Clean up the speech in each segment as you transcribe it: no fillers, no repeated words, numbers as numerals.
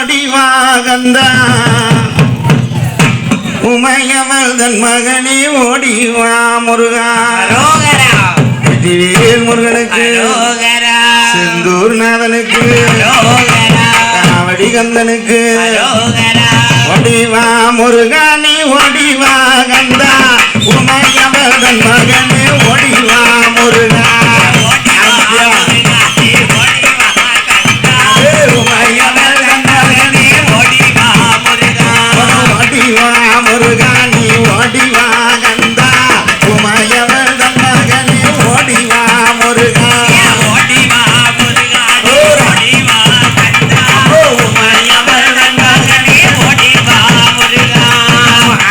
ஓடிவா கந்தா உமையவள் தன் மகனே ஓடிவா முருகா வெற்றிவேல் முருகனுக்கு செந்தூர் நாதனுக்கு காவடி கந்தனுக்கு ஓடிவா முருகா நீ ஓடிவா கந்தா உமையவள் தன் மகனே ஓடிவா முருகா முருகா நீ ஓடிவா கந்தா உமையவள் தன் மகனே ஓடிவா முருகா ஓடிவா முருகா ஓடிவா கந்தா உமையவள் தன் மகனே ஓடிவா முருகா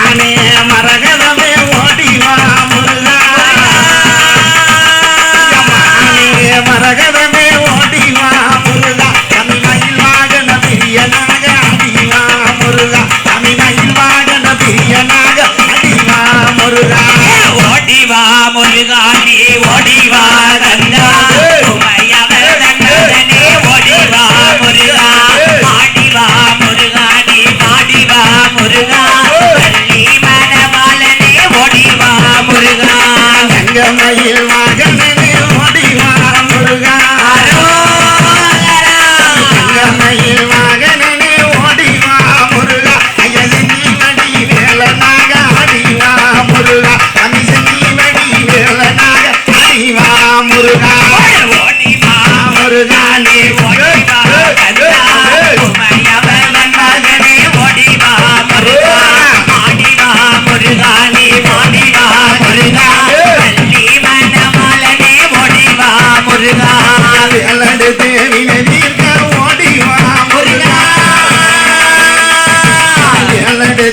ஆனே மரகதமே ஓடிவா முருகா ஆனே மரகதமே ஓடிவா முருகா தமிழ்மயில் வாகன பிரியனாக அடிவா முருகா தமிழ்மயில் வாகன பிரியனாக அடிவா முருகா ஓடிவா முருகா நீ ஓடிவா கந்தா உமையவள் தன் மகனே ஓடிவா முருகா ஆடிவா முருகா நீ பாடிவா முருகா பள்ளி மணவாளனே ஓடிவா முருகா தங்கமயில் வாகனனே ஓடிவா முருகா தங்கமயில் வாகனனே ஓடிவா முருகா அயலி வடி வேலனாக ஆடிவா முருகா அமிசனி வடி வேலனாக ஆடிவா முருகா ஓடிவா முருகா நீ ஓடிவா கந்தா உமையவள் தன் மகனே ஓடிவா முருகா ஆடிவா முருகா நீ பாடிவா முருகா பள்ளி மணவாளனே ஓடிவா முருகா வேலடு தேவினை தீர்க்க ஓடிவா முருகா வேலடு